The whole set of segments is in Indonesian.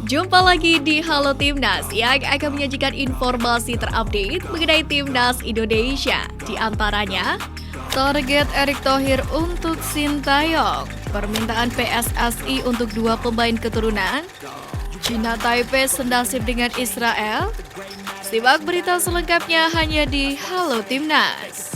Jumpa lagi di Halo Timnas yang akan menyajikan informasi terupdate mengenai Timnas Indonesia. Di antaranya, target Erick Thohir untuk Sintayong, permintaan PSSI untuk 2 pemain keturunan, Cina Taipei senasib dengan Israel. Simak berita selengkapnya hanya di Halo Timnas.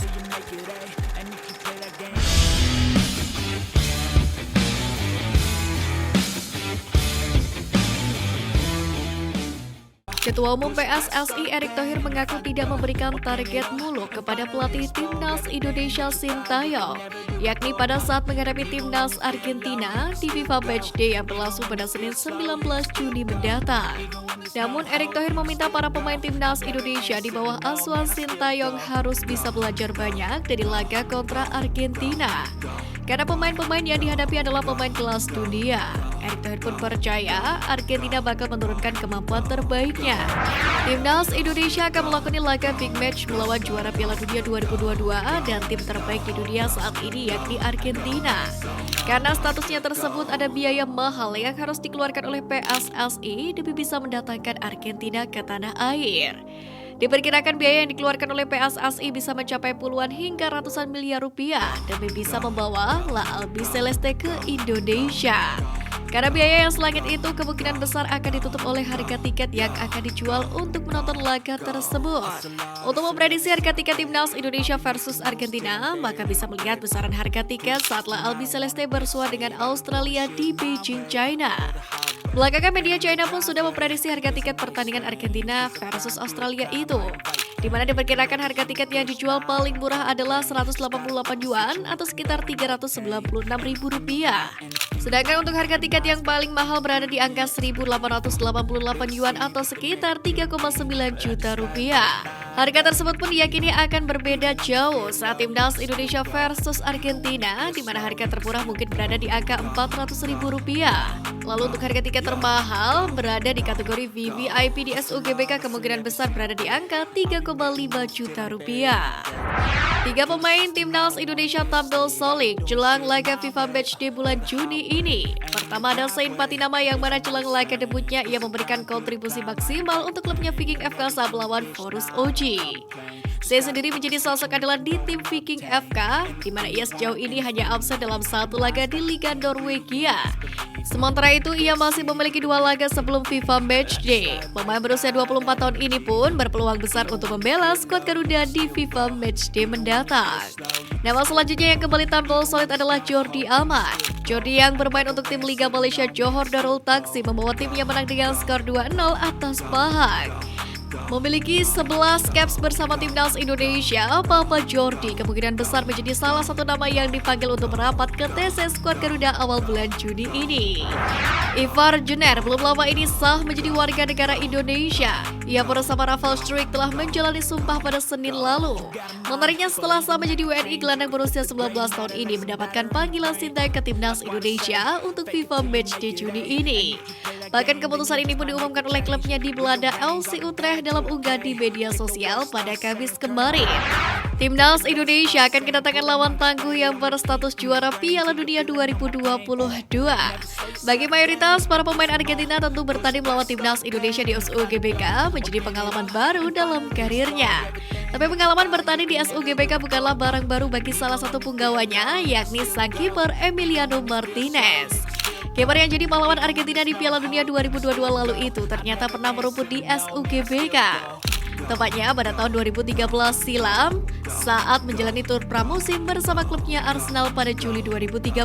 Ketua Umum PSSI Erick Thohir mengaku tidak memberikan target muluk kepada pelatih Timnas Indonesia Sintayong, yakni pada saat menghadapi Timnas Argentina di FIFA Matchday yang berlangsung pada Senin 19 Juni mendatang. Namun Erick Thohir meminta para pemain Timnas Indonesia di bawah asuhan Sintayong harus bisa belajar banyak dari laga kontra Argentina. Karena pemain-pemain yang dihadapi adalah pemain kelas dunia. Erick Thohir pun percaya Argentina bakal menurunkan kemampuan terbaiknya. Timnas Indonesia akan melakoni laga big match melawan juara Piala Dunia 2022 dan tim terbaik di dunia saat ini yakni Argentina. Karena statusnya tersebut ada biaya mahal yang harus dikeluarkan oleh PSSI demi bisa mendatangkan Argentina ke tanah air. Diperkirakan biaya yang dikeluarkan oleh PSSI bisa mencapai puluhan hingga ratusan miliar rupiah demi bisa membawa La Albiceleste ke Indonesia. Karena biaya yang selangit itu kemungkinan besar akan ditutup oleh harga tiket yang akan dijual untuk menonton laga tersebut. Untuk memprediksi harga tiket Timnas Indonesia versus Argentina, maka bisa melihat besaran harga tiket saat La Albiceleste bersua dengan Australia di Beijing, China. Belakangan media China pun sudah memprediksi harga tiket pertandingan Argentina versus Australia itu, di mana diperkirakan harga tiket yang dijual paling murah adalah 188 yuan atau sekitar Rp396.000. Sedangkan untuk harga tiket yang paling mahal berada di angka 1.888 yuan atau sekitar 3,9 juta rupiah. Harga tersebut pun diyakini akan berbeda jauh saat Timnas Indonesia versus Argentina, di mana harga termurah mungkin berada di angka Rp400.000. Lalu untuk harga tiket termahal berada di kategori VVIP di SUGBK kemungkinan besar berada di angka 3,5 juta rupiah. 3 pemain Timnas Indonesia tampil solid jelang laga FIFA Matchday bulan Juni ini. Pertama ada Zain Patinama yang mana jelang laga debutnya ia memberikan kontribusi maksimal untuk klubnya Viking FK saat melawan Forus Oji. Zain sendiri menjadi sosok andalan di tim Viking FK, di mana ia sejauh ini hanya absen dalam 1 laga di Liga Norwegia. Sementara itu, ia masih memiliki 2 laga sebelum FIFA Matchday. Pemain berusia 24 tahun ini pun berpeluang besar untuk membela skuad Garuda di FIFA Matchday mendatang. Nama selanjutnya yang kembali tampil solid adalah Jordi Amat. Jordi yang bermain untuk tim Liga Malaysia Johor Darul Takzim membawa timnya menang dengan skor 2-0 atas Pahang. Memiliki 11 caps bersama Timnas Indonesia, Papa Jordi kemungkinan besar menjadi salah satu nama yang dipanggil untuk merapat ke TC skuad Garuda awal bulan Juni ini. Ivar Jenner belum lama ini sah menjadi warga negara Indonesia. Ia bersama Rafael Struijk telah menjalani sumpah pada Senin lalu. Menariknya setelah sah menjadi WNI, gelandang berusia 19 tahun ini mendapatkan panggilan Sintayong ke Timnas Indonesia untuk FIFA Matchday Juni ini. Bahkan keputusan ini pun diumumkan oleh klubnya di Belanda FC Utrecht dalam unggahan di media sosial pada Kamis kemarin. Timnas Indonesia akan kedatangan lawan tangguh yang berstatus juara Piala Dunia 2022. Bagi mayoritas para pemain Argentina tentu bertanding melawan Timnas Indonesia di SUGBK menjadi pengalaman baru dalam karirnya. Tapi pengalaman bertanding di SUGBK bukanlah barang baru bagi salah satu punggawanya, yakni sang kiper Emiliano Martinez. Kiper yang jadi pahlawan Argentina di Piala Dunia 2022 lalu itu ternyata pernah merumput di SUGBK. Tepatnya pada tahun 2013 silam saat menjalani tur pramusim bersama klubnya Arsenal pada Juli 2013.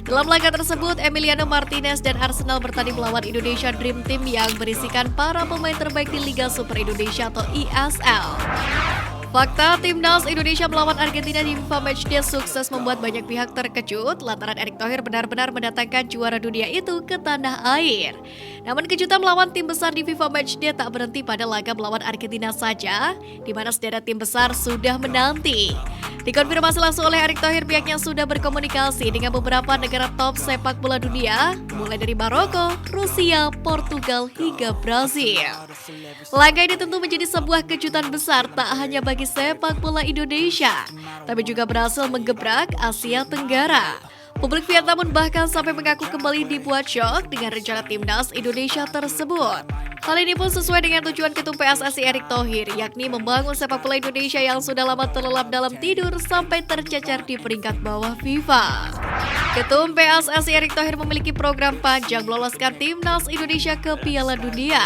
Dalam laga tersebut, Emiliano Martinez dan Arsenal bertanding melawan Indonesia Dream Team yang berisikan para pemain terbaik di Liga Super Indonesia atau ISL. Fakta Timnas Indonesia melawan Argentina di FIFA Matchday sukses membuat banyak pihak terkejut lantaran Erick Thohir benar-benar mendatangkan juara dunia itu ke tanah air. Namun kejutan melawan tim besar di FIFA Matchday tak berhenti pada laga melawan Argentina saja, di mana sederet tim besar sudah menanti. Dikonfirmasi langsung oleh Erick Thohir, pihaknya sudah berkomunikasi dengan beberapa negara top sepak bola dunia, mulai dari Maroko, Rusia, Portugal, hingga Brazil. Laga ini tentu menjadi sebuah kejutan besar tak hanya bagi sepak bola Indonesia, tapi juga berhasil menggebrak Asia Tenggara. Publik Vietnam pun bahkan sampai mengaku kembali dibuat syok dengan rencana timnas Indonesia tersebut. Hal ini pun sesuai dengan tujuan Ketum PSSI Erick Thohir, yakni membangun sepak bola Indonesia yang sudah lama terlelap dalam tidur sampai tercecer di peringkat bawah FIFA. Ketum PSSI Erick Thohir memiliki program panjang meloloskan timnas Indonesia ke Piala Dunia.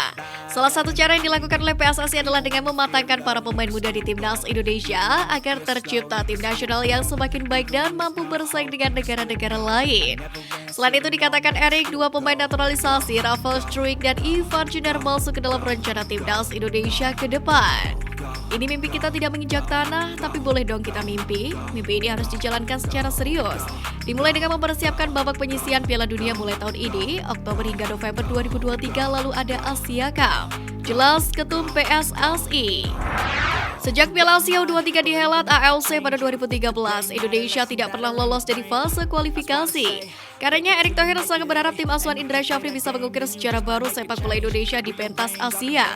Salah satu cara yang dilakukan oleh PSSI adalah dengan mematangkan para pemain muda di timnas Indonesia agar tercipta tim nasional yang semakin baik dan mampu bersaing dengan negara-negara lain. Selain itu dikatakan Erick, dua pemain naturalisasi Rafael Struijk dan Ivan Junar masuk ke dalam rencana timnas Indonesia ke depan. Ini mimpi kita tidak menginjak tanah, tapi boleh dong kita mimpi. Mimpi ini harus dijalankan secara serius. Dimulai dengan mempersiapkan babak penyisihan Piala Dunia mulai tahun ini, Oktober hingga November 2023, lalu ada Asia Cup. Jelas Ketum PSSI. Sejak Piala Asia U23 dihelat ALC pada 2013, Indonesia tidak pernah lolos dari fase kualifikasi. Karenanya Erick Thohir sangat berharap tim asuhan Indra Syafri bisa mengukir sejarah baru sepak bola Indonesia di pentas Asia.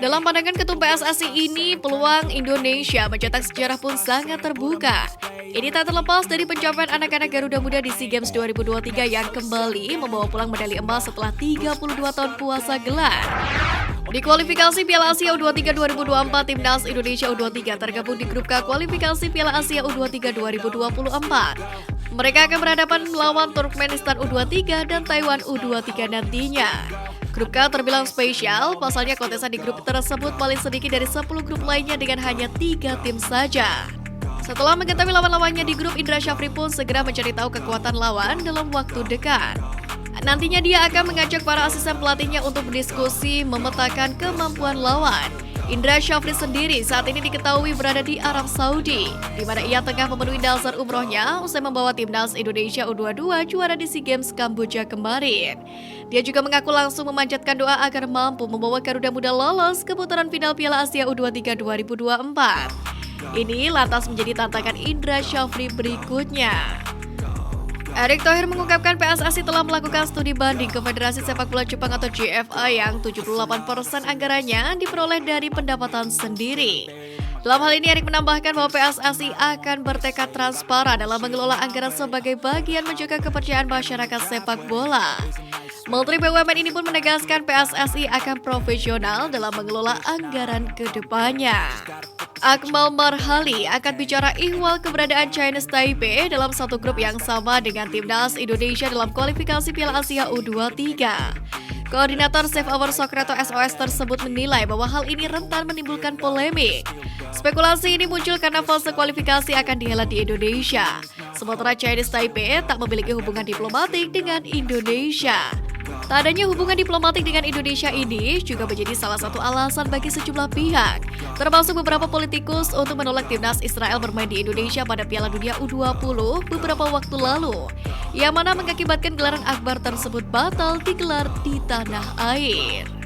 Dalam pandangan Ketum PSSI ini, peluang Indonesia mencetak sejarah pun sangat terbuka. Ini tak terlepas dari pencapaian anak-anak Garuda Muda di SEA Games 2023 yang kembali membawa pulang medali emas setelah 32 tahun puasa gelar. Di kualifikasi Piala Asia U23 2024, timnas Indonesia U23 tergabung di grup K kualifikasi Piala Asia U23 2024. Mereka akan berhadapan melawan Turkmenistan U23 dan Taiwan U23 nantinya. Grup K terbilang spesial, pasalnya kontesan di grup tersebut paling sedikit dari 10 grup lainnya dengan hanya 3 tim saja. Setelah mengetahui lawan-lawannya di grup, Indra Syafri pun segera mencari tahu kekuatan lawan dalam waktu dekat. Nantinya dia akan mengajak para asisten pelatihnya untuk berdiskusi memetakan kemampuan lawan. Indra Syafri sendiri saat ini diketahui berada di Arab Saudi, di mana ia tengah memenuhi dasar umrohnya usai membawa timnas Indonesia U22 juara di SEA Games Kamboja kemarin. Dia juga mengaku langsung memanjatkan doa agar mampu membawa Garuda Muda lolos ke putaran final Piala Asia U23 2024. Ini lantas menjadi tantangan Indra Syafri berikutnya. Erick Thohir mengungkapkan PSSI telah melakukan studi banding ke Federasi Sepak Bola Jepang atau JFA yang 78% anggarannya diperoleh dari pendapatan sendiri. Dalam hal ini, Erick menambahkan bahwa PSSI akan bertekad transparan dalam mengelola anggaran sebagai bagian menjaga kepercayaan masyarakat sepak bola. Menteri BUMN ini pun menegaskan PSSI akan profesional dalam mengelola anggaran ke depannya. Akmal Marhali akan bicara ihwal keberadaan Chinese Taipei dalam satu grup yang sama dengan timnas Indonesia dalam kualifikasi Piala Asia U23. Koordinator Save Our Soccer atau SOS tersebut menilai bahwa hal ini rentan menimbulkan polemik. Spekulasi ini muncul karena fase kualifikasi akan dihelat di Indonesia. Sementara Chinese Taipei tak memiliki hubungan diplomatik dengan Indonesia. Tak adanya hubungan diplomatik dengan Indonesia ini juga menjadi salah satu alasan bagi sejumlah pihak, termasuk beberapa politikus untuk menolak timnas Israel bermain di Indonesia pada Piala Dunia U20 beberapa waktu lalu, yang mana mengakibatkan gelaran akbar tersebut batal digelar di tanah air.